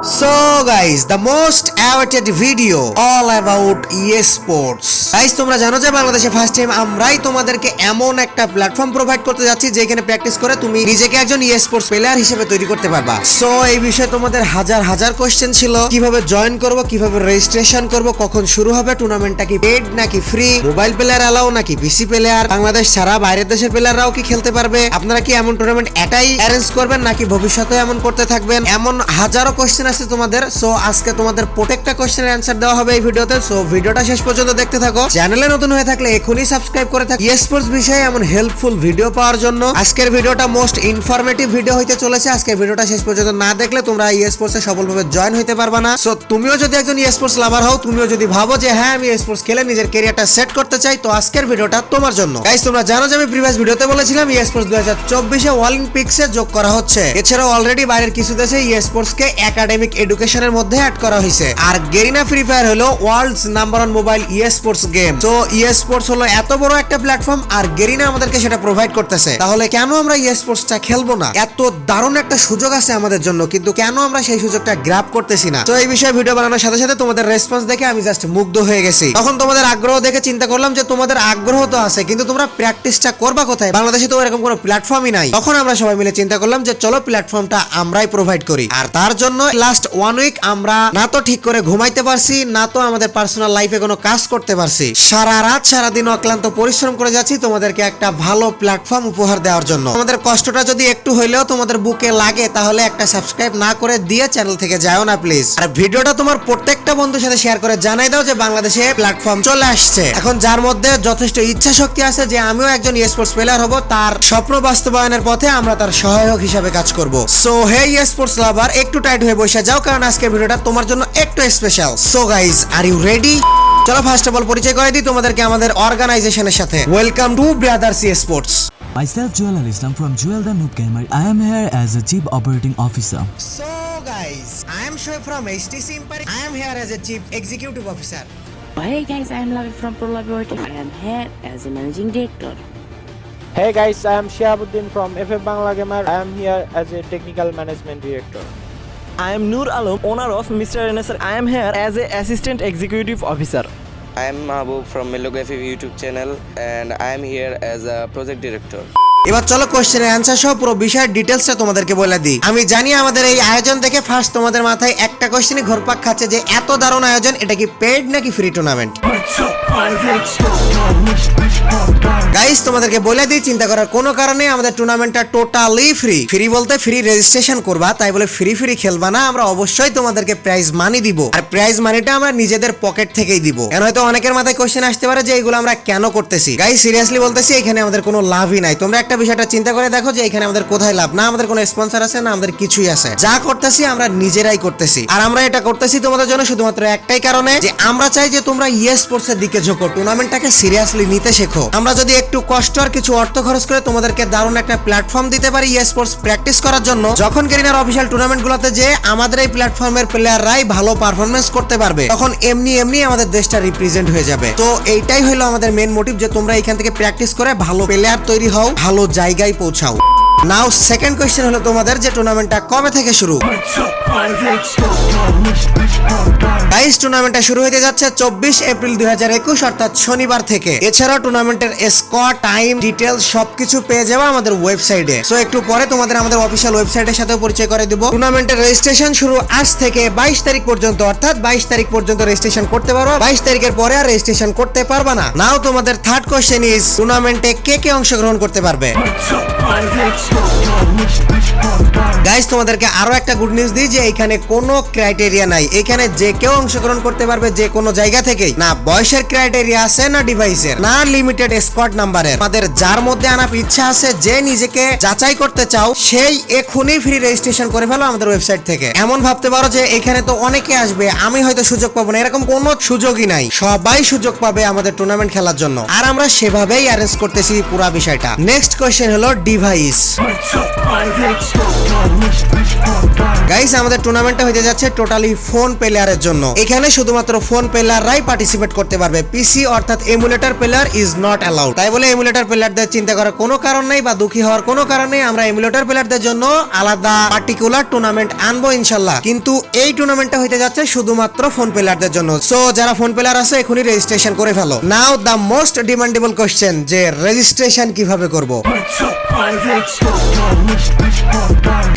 So guys, the most awaited video all about eSports. Guys, তোমরা জানো যে বাংলাদেশে ফার্স্ট টাইম আমরাই তোমাদেরকে এমন একটা প্ল্যাটফর্ম প্রোভাইড করতে যাচ্ছি যেখানে প্র্যাকটিস করে তুমি নিজেকে একজন eSports প্লেয়ার হিসেবে তৈরি করতে পারবা। সো এই বিষয়ে তোমাদের হাজার কোশ্চেন ছিল, কিভাবে জয়েন করব, কিভাবে রেজিস্ট্রেশন করব, কখন শুরু হবে, টুর্নামেন্টটা কি পেড নাকি ফ্রি, মোবাইল প্লেয়ার অ্যালাউ নাকি পিসি প্লেয়ার, বাংলাদেশ ছাড়া বাইরের দেশের প্লেয়াররাও কি খেলতে পারবে, আপনারা কি এমন টুর্নামেন্ট এটাই অ্যারেঞ্জ করবেন নাকি ভবিষ্যতে এমন করতে থাকবেন, এমন হাজারো কোশ্চেন আছে তোমাদের। সো আজকে তোমাদের প্রত্যেকটা কোশ্চেনের অ্যানসার দেওয়া হবে এই ভিডিওতে। সো ভিডিওটা শেষ পর্যন্ত দেখতে থাকো। চ্যানেলে নতুন হয়ে থাকলে এখনই সাবস্ক্রাইব করে থাকো eSports বিষয়ে এমন হেল্পফুল ভিডিও পাওয়ার জন্য। আজকের ভিডিওটা মোস্ট ইনফরমেটিভ ভিডিও হইতে চলেছে। আজকের ভিডিওটা শেষ পর্যন্ত না দেখলে তোমরা eSports এ সফলভাবে জয়েন হইতে পারবা না। সো তুমিও যদি একজন eSports লাভার হও, তুমিও যদি ভাবো যে হ্যাঁ আমি eSports খেলে নিজের ক্যারিয়ারটা সেট করতে চাই, তো আজকের ভিডিওটা তোমার জন্য। গাইস, তোমরা জানো যে আমি প্রিভিয়াস ভিডিওতে বলেছিলাম eSports 2024 এ অলিম্পিক্সে যোগ করা হচ্ছে। এছাড়াও অলরেডি বাইরের কিছু দেশে eSports কে একাডেমিক এডুকেশনের মধ্যে অ্যাড করা হয়েছে। আর গেরিনা ফ্রি ফায়ার হলো world's number 1 mobile eSports game. তো eSports হলো এত বড় একটা প্ল্যাটফর্ম আর গেরিনা আমাদেরকে সেটা প্রোভাইড করতেছে। তাহলে কেন আমরা eSportsটা খেলবো না? এত দারুণ একটা সুযোগ আছে আমাদের জন্য, কিন্তু কেন আমরা সেই সুযোগটা গ্র্যাব করতেছি না? তো এই বিষয়ে ভিডিও বানানোর সাথে সাথে তোমাদের রেসপন্স দেখে আমি জাস্ট মুগ্ধ হয়ে গেছি। তখন তোমাদের আগ্রহ দেখে চিন্তা করলাম যে তোমাদের আগ্রহ তো আছে, কিন্তু তোমরা প্র্যাকটিসটা করবা কোথায়? বাংলাদেশে তো এরকম কোনো প্ল্যাটফর্মই নাই। তখন আমরা সবাই মিলে চিন্তা করলাম যে চলো প্ল্যাটফর্মটা আমরাই প্রোভাইড করি। আর তার জন্য লাস্ট 1 উইক আমরা না তো ঠিক করে ঘুমাইতে পারছি, না তো আমাদের পার্সোনাল লাইফে কোনো কাজ করতে পারছি। সারা রাত সারা দিন অক্লান্ত পরিশ্রম করে যাচ্ছি তোমাদেরকে একটা ভালো প্ল্যাটফর্ম উপহার দেওয়ার জন্য। আমাদের কষ্টটা যদি একটু হইলেও তোমাদের বুকে লাগে, তাহলে একটা সাবস্ক্রাইব না করে দিয়ে চ্যানেল থেকে যাও না প্লিজ। আর ভিডিওটা তোমার প্রত্যেকটা বন্ধুর সাথে শেয়ার করে জানাই দাও যে বাংলাদেশে প্ল্যাটফর্ম চলে আসছে। এখন যার মধ্যে যথেষ্ট ইচ্ছা শক্তি আছে যে আমিও একজন eSports প্লেয়ার হব, তার স্বপ্ন বাস্তবায়নের পথে আমরা তার সহায়ক হিসেবে কাজ করব। সো হে eSports লাভার, একটু টাইট হয়ে বসে যাও, কারণ আজকের ভিডিওটা তোমার জন্য একটু special. So guys, are you ready? চলো ফার্স্ট অফ অল পরিচয় করে দিই তোমাদেরকে আমাদের অর্গানাইজেশনের সাথে। Welcome to Brothers eSports. Myself Joel Al Islam from Joel the Noob Gamer. I am here as a Chief Operating Officer. So guys, I am Shoaib from HTC Empire. I am here as a Chief Executive Officer. Hey guys, I am Lavi from ProLaboratory. I am here as a Managing Director. Hey guys, I am Shihabuddin from FF Bangla Gamer. I am here as a Technical Management Director. I am Noor Alam, owner of Mr. NSR. I am here as a Assistant Executive Officer. I am Mahbub from Melography YouTube channel and I am here as a Project Director. এবার চলো কোশ্চেনের answer সহ পুরো বিষয়ের ডিটেইলসটা তোমাদেরকে বলে দিই। আমি জানি আমাদের এই আয়োজন দেখে ফার্স্ট তোমাদের মাথায় একটা কোশ্চেনই ঘুরপাক খাচ্ছে যে এত দারুণ আয়োজন, এটা কি পেড নাকি ফ্রি টুর্নামেন্ট? গাইস, তোমাদেরকে বলে দিই, চিন্তা করার কোনো কারণে আমাদের টুর্নামেন্টটা টোটালি ফ্রি। ফ্রি বলতে ফ্রি রেজিস্ট্রেশন করবা, তাই বলে ফ্রি খেলবা না। আমরা অবশ্যই তোমাদেরকে প্রাইজ মানি দিব, আর প্রাইজ মানিটা আমরা নিজেদের পকেট থেকেই দিব। কেন হয়তো অনেকের মাথায় কোশ্চেন আসতে পারে যে এগুলো আমরা কেন করতেছি। গাইস, সিরিয়াসলি বলতেছি, এখানে আমাদের কোনো লাভই নাই। তোমরা একটা বিষয়টা চিন্তা করে দেখো যে এখানে আমাদের কোথায় লাভ? না আমাদের কোনো স্পন্সর আছে, না আমাদের কিছুই আছে। যা করতেছি আমরা নিজেরাই করতেছি, আর আমরা এটা করতেছি তোমাদের জন্য শুধুমাত্র একটাই কারণে, যে আমরা চাই যে তোমরা eSports এর দিকে ঝোঁকো, টুর্নামেন্টটাকে সিরিয়াসলি নিতে শেখো। আমরা যদি একটু কষ্ট আর কিছু অর্থ খরচ করে তোমাদেরকে দারুণ একটা প্ল্যাটফর্ম দিতে পারি eSports প্র্যাকটিস করার জন্য, যখন গেরিনার অফিশিয়াল টুর্নামেন্টগুলোতে যে আমাদের এই প্ল্যাটফর্মের প্লেয়াররাই ভালো পারফরমেন্স করতে পারবে, তখন এমনি আমাদের দেশটা রিপ্রেজেন্ট হয়ে যাবে। তো এইটাই হলো আমাদের মেইন মোটিভ, যে তোমরা এখান থেকে প্র্যাকটিস করে ভালো প্লেয়ার তৈরি হও, ভালো জায়গায় পৌঁছাও। নাও সেকেন্ড কোশ্চেন হলো তোমাদের যে টুর্নামেন্টটা কবে থেকে শুরু? গাইস, টুর্নামেন্টটা শুরু হতে যাচ্ছে 24 এপ্রিল 2021 অর্থাৎ শনিবার থেকে। এছাড়াও টুর্নামেন্টের স্কোর, টাইম, ডিটেইলস সবকিছু পেয়ে যাবে আমাদের ওয়েবসাইটে। সো একটু পরে তোমাদের আমাদের অফিশিয়াল ওয়েবসাইটের সাথে পরিচয় করে দিব। টুর্নামেন্টের রেজিস্ট্রেশন শুরু আজ থেকে 22 তারিখ পর্যন্ত, অর্থাৎ 22 তারিখ পর্যন্ত রেজিস্ট্রেশন করতে পারবা। 22 তারিখের পরে আর রেজিস্ট্রেশন করতে পারবা না। নাও তোমাদের থার্ড কোশ্চেন ইজ, টুর্নামেন্টে কে অংশগ্রহণ করতে পারবে? গাইস, তোমাদেরকে আরো একটা গুড নিউজ দিই যে এখানে কোনো ক্রাইটেরিয়া নাই। এখানে যে কেউ অংশগ্রহণ করতে পারবে, যে কোনো জায়গা থেকেই। না বয়সের ক্রাইটেরিয়া আছে, না ডিভাইসের, না লিমিটেড স্কোয়াড নাম্বারের। আমাদের যার মধ্যে আনার ইচ্ছা আছে, যে নিজেকে যাচাই করতে চাও, সেই এখনই ফ্রি রেজিস্ট্রেশন করে ফেলো আমাদের ওয়েবসাইট থেকে। এমন ভাবতে পারো যে এখানে তো অনেকে আসবে, আমি হয়তো সুযোগ পাবো না, এরকম কোনো সুযোগই নাই। সবাই সুযোগ পাবে আমাদের টুর্নামেন্ট খেলার জন্য, আর আমরা সেভাবেই অ্যারেঞ্জ করতেছি পুরো বিষয়টা। নেক্সট কোশ্চেন হলো ডিভাইস। গাইস আমাদের টুর্নামেন্টটা হতে যাচ্ছে টোটালি ফোন প্লেয়ারের জন্য। এখানে শুধুমাত্র ফোন প্লেয়াররাই পার্টিসিপেট করতে পারবে, পিসি অর্থাৎ emulator player is not allowed. তাই বলে এমুলেটর প্লেয়ারদের চিন্তা করার কোনো কারণ নেই বা দুঃখী হওয়ার কোনো কারণ নেই, আমরা এমুলেটর প্লেয়ারদের জন্য আলাদা পার্টিকুলার টুর্নামেন্ট আনবো ইনশাল্লাহ। কিন্তু এই টুর্নামেন্টটা হতে যাচ্ছে শুধুমাত্র ফোন প্লেয়ারদের জন্য। সো যারা ফোন প্লেয়ার আছে এখনই রেজিস্ট্রেশন করে ফেলো। নাও দ্য মোস্ট ডিমান্ডেবল কোশ্চেন, যে রেজিস্ট্রেশন কিভাবে করব।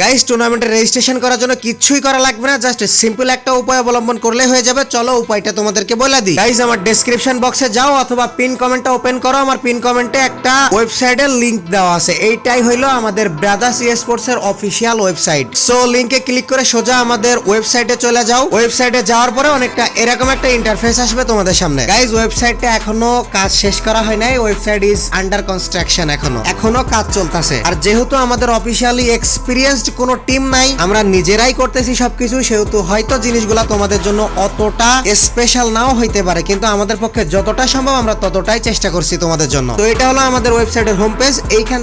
গাইস টুর্নামেন্টে রেজিস্ট্রেশন করার জন্য কিছুই করা লাগবে না, জাস্ট সিম্পল একটা উপায় অবলম্বন করলে হয়ে যাবে। চলো উপায়টা তোমাদেরকে বলে দিই। গাইস আমার ডেসক্রিপশন বক্সে যাও অথবা পিন কমেন্টটা ওপেন করো, আমার পিন কমেন্টে একটা ওয়েবসাইটের লিংক দেওয়া আছে। এইটাই হইলো আমাদের ব্রাদার্স স্পোর্টস এর অফিসিয়াল ওয়েবসাইট। সো লিংকে ক্লিক করে সোজা আমাদের ওয়েবসাইটে চলে যাও। ওয়েবসাইটে যাওয়ার পরে অনেকটা এরকম একটা ইন্টারফেস আসবে তোমাদের সামনে। গাইস ওয়েবসাইটটা এখনো কাজ শেষ করা হয় নাই, ওয়েবসাইট ইজ আন্ডার কনস্ট্রাকশন, এখনো কাজ চলতেছে। আর যেহেতু আমাদের অফিসিয়ালি এক্সপিরিয়েন্সড কোনো টিম নাই, আমরা নিজেরাই করতেছি সবকিছু, সেহেতু হয়তো জিনিসগুলা তোমাদের জন্য অতটা স্পেশাল নাও হইতে পারে, কিন্তু আমাদের পক্ষে যতটা সম্ভব আমরা ততটাই চেষ্টা করছি তোমাদের জন্য। তো এটা হলো আমাদের ওয়েবসাইটের হোম পেজ। এইখান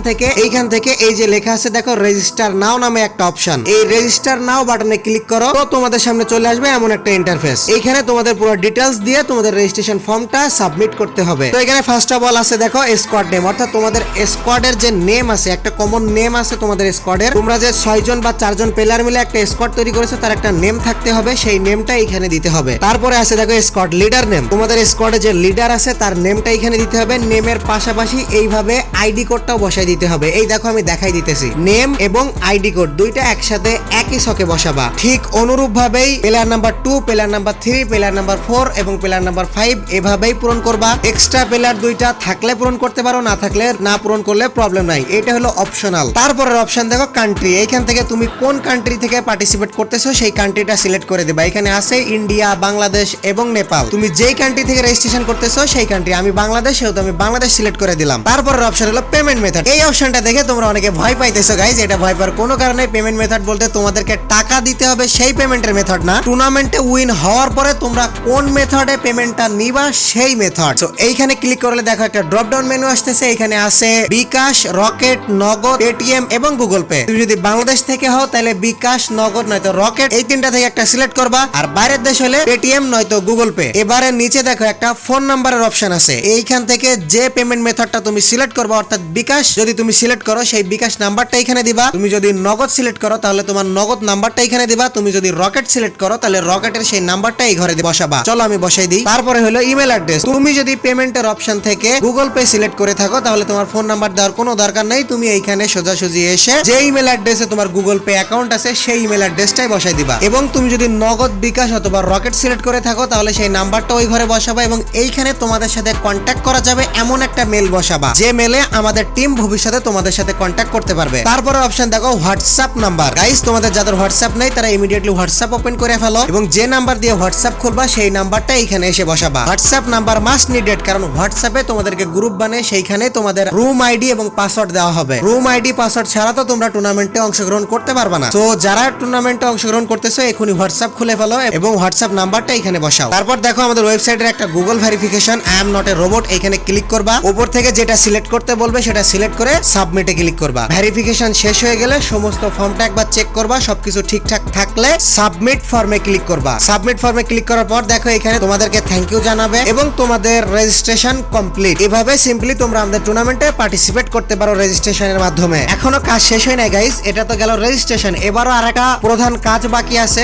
থেকে এই যে লেখা আছে দেখো রেজিস্টার নাও নামে একটা অপশন, এই রেজিস্টার নাও বাটনে ক্লিক করো, তো তোমাদের সামনে চলে আসবে এমন একটা ইন্টারফেস। এইখানে তোমাদের পুরো ডিটেইলস দিয়ে তোমাদের রেজিস্ট্রেশন ফর্মটা সাবমিট করতে হবে। তো এখানে ফার্স্ট অফ অল আছে দেখো স্কোয়াড নেম, অর্থাৎ তোমাদের স্কোয়াডের যে নেম আছে, একটা কমন নেম আছে তোমাদের স্কোয়াডের। তোমরা যে 6 জন বা 4 জন প্লেয়ার মিলে একটা স্কোয়াড তৈরি করেছো, তার একটা নেম থাকতে হবে, সেই নেমটা এখানে দিতে হবে। তারপরে আছে দেখো স্কোয়াড লিডার নেম, তোমাদের স্কোয়াডে যে লিডার আছে তার নেমটা এখানে দিতে হবে। নেমের পাশাপাশি এইভাবে আইডি কোডটাও বসাই দিতে হবে। এই দেখো আমি দেখাই দিতেছি, নেম এবং আইডি কোড দুইটা একসাথে একই ছকে বসাবা। ঠিক অনুরূপ ভাবেই player number 2, player number 3, player number 4 এবং প্লেয়ার নাম্বার 5 এভাবেই পূরণ করবা। এক্সট্রা প্লেয়ার দুইটা থাকলে পূরণ করতে পারো, না থাকলে না পূরণ করলে প্রবলেম নাই, এটা হলো অপশনাল। তারপরের অপশন দেখো কান্ট্রি, এইখান থেকে তুমি কোন কান্ট্রি থেকে পার্টিসিপেট করতেছো সেই কান্ট্রিটা সিলেক্ট করে দিবা। এখানে আছে ইন্ডিয়া, বাংলাদেশ এবং নেপাল। তুমি যেই কান্ট্রি থেকে রেজিস্ট্রেশন করতেছো সেই কান্ট্রি, আমি বাংলাদেশ, সেহেতু আমি বাংলাদেশ সিলেক্ট করে দিলাম। তারপরের অপশন হলো পেমেন্ট মেথড। এই অপশনটা দেখে তোমরা অনেকে ভয় পাইতেছো গাইজ, এটা ভয় পাওয়ার কোনো কারণে। পেমেন্ট মেথড বলতে তোমাদেরকে টাকা দিতে হবে সেই পেমেন্টের মেথড না, টুর্নামেন্টে উইন হওয়ার পরে তোমরা কোন মেথডে পেমেন্টটা নিবা সেই মেথড। তো এইখানে ক্লিক করলে দেখো একটা ড্রপ ডাউন মেনু আসতেছে, এখানে আছে বিকাশ, রকেট, নগদ, পেটিএম এবং গুগল পে। তুমি যদি বাংলাদেশ থেকে হও তাহলে বিকাশ, নগদ নয়তো রকেট, এই তিনটা থেকে একটা সিলেক্ট করবা। আর বাইরের দেশ হলে পেটিএম নয়তো গুগল পে। এবারে নিচে দেখো একটা ফোন নাম্বারের অপশন আছে, এইখান থেকে যে পেমেন্ট মেথডটা তুমি সিলেক্ট করবা, অর্থাৎ বিকাশ যদি তুমি সিলেক্ট করো সেই বিকাশ নাম্বারটা এখানে দিবা। তুমি যদি নগদ সিলেক্ট করো তাহলে তোমার নগদ নাম্বারটা এখানে দিবা। তুমি যদি রকেট সিলেক্ট করো তাহলে রকেটের সেই নাম্বারটা এই ঘরে বসাবা। চলো আমি বসাই দিই। তারপরে হলো ইমেল অ্যাড্রেস। তুমি যদি পেমেন্টের অপশন থেকে গুগল পে সিলেক্ট করে থাকো তাহলে তোমার ফোন নাম্বার দেওয়ার কোনো দরকার নেই, তুমি এইখানে সোজাসুজি এসে যে ইমেল অ্যাড্রেসে তোমার গুগল পে অ্যাকাউন্ট আছে সেই ইমেল অ্যাড্রেসটাই বসাই দিবা। এবং তুমি যদি নগদ, বিকাশ অথবা রকেট সিলেক্ট করে থাকো তাহলে সেই নাম্বারটা ওই ঘরে বসাবা এবং এইখানে তোমাদের সাথে কন্ট্যাক্ট করা যাবে এমন একটা মেল বসাবা, যে মেলে আমাদের টিম ভবিষ্যতে তোমাদের সাথে কন্ট্যাক্ট করতে পারবে। তারপরে অপশন দেখো হোয়াটসঅ্যাপ নাম্বার। গাইস তোমাদের যাদের হোয়াটসঅ্যাপ নাই তারা ইমিডিয়েটলি হোয়াটসঅ্যাপ ওপেন করে ফেলো এবং যে নাম্বার দিয়ে হোয়াটসঅ্যাপ খুলবা সেই নাম্বারটা এখানে এসে বসাবা। হোয়াটসঅ্যাপ নাম্বার মাস্ট নিডেড, কারণ হোয়াটসঅ্যাপে তোমাদেরকে গ্রুপ বানিয়ে সেইখানে তোমাদের রুম আইডি এবং পাসওয়ার্ড দেওয়া হবে। রুম আইডি পাসওয়ার্ড ছাড়া তো তোমরা টুর্নামেন্টে অংশগ্রহণ করতে পারবে না। তো যারা টুর্নামেন্টে অংশগ্রহণ করতেছো এখনই হোয়াটসঅ্যাপ খুলে ফেলো এবং হোয়াটসঅ্যাপ নাম্বারটা এখানে বসাও। তারপর দেখো আমাদের ওয়েবসাইটের একটা Google verification, I am not a robot, এখানে ক্লিক করবা। উপর থেকে যেটা সিলেক্ট করতে বলবে সেটা সিলেক্ট করে সাবমিটে ক্লিক করবা। ভেরিফিকেশন শেষ হয়ে গেলে সমস্ত ফর্মটা একবার চেক করবা, সবকিছু ঠিকঠাক থাকলে সাবমিট ফর্মে ক্লিক করবা। সাবমিট ফর্মে ক্লিক করার পর দেখো এখানে তোমাদেরকে থ্যাংক ইউ জানাবে এবং তোমাদের রেজিস্ট্রেশন কমপ্লিট। এভাবে সিম্পলি তোমরা আমাদের টুর্নামেন্টে পার্টিসিপেট করতে পারো রেজিস্ট্রেশনের মাধ্যমে। এখনো কাজ শেষ হয় নাই গাইস, এটা তো গেল রেজিস্ট্রেশন। এবারও আরেকটা প্রধান কাজ বাকি আছে,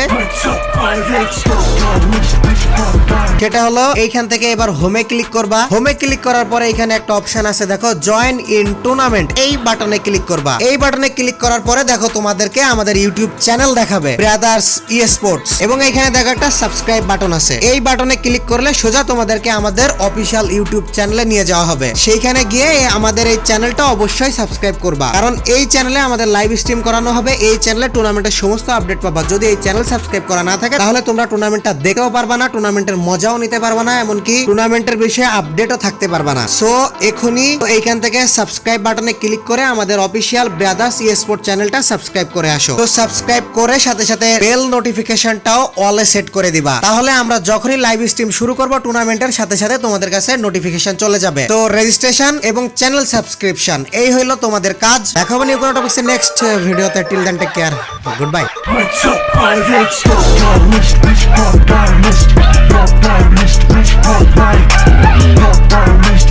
সেটা হলো এইখান থেকে এবার হোমে ক্লিক করবা। হোমে ক্লিক করার পরে এখানে একটা অপশন আছে দেখো জয়েন ইন টুর্নামেন্ট, এই বাটনে ক্লিক করবা। এই বাটনে ক্লিক করার পরে দেখো তোমাদেরকে আমাদের ইউটিউব চ্যানেল দেখাবে ব্রাদার্স স্পোর্টস এবং এখানে দেখো একটা সাবস্ক্রাইব বাটন আছে। এই বাটনে ক্লিক করলে সোজা তোমাদেরকে আমাদের অফিসিয়াল ইউটিউব চ্যানেলে নিয়ে যাওয়া হবে। সেইখানে গিয়ে আমাদের এই চ্যানেলটা অবশ্যই সাবস্ক্রাইব করবা, কারণ এই চ্যানেলে আমাদের লাইভ স্ট্রিম করানো হবে। এই চ্যানেলে টুর্নামেন্টের সমস্ত আপডেট পাবা। যদি এই চ্যানেল সাবস্ক্রাইব করা না থাকে তাহলে তোমরা টুর্নামেন্টটা দেখতেও পারবা না, টুর্নামেন্টের মজাও নিতে পারবা না, এমনকি টুর্নামেন্টের বিষয়ে আপডেটও থাকতে পারবা না। সো এখনই এইখান থেকে সাবস্ক্রাইব বাটনে ক্লিক করে আমাদের অফিসিয়াল ব্রাদার্স স্পোর্ট চ্যানেলটা সাবস্ক্রাইব করে আসো। তো সাবস্ক্রাইব করে সাথে সাথে বেল নোটিফিকেশনটাও অলে সেট করে দিবা, তাহলে আমরা যখনই লাইভ স্ট্রিম শুরু করব টুর্নামেন্টের সাথে সাথে তোমাদের কাছে নোটিফিকেশন চলে যাবে। তো রেজিস্ট্রেশন এবং চ্যানেল সাবস্ক্রিপশন এই হইলো তোমাদের কাজ। দেখাবো নিউ কোনো টপিকস নেক্সট ভিডিওতে। Till then take care, goodbye. What's up, pirates? Your list, bitch, your list, your list, bitch, your list,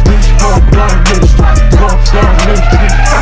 bitch, your list.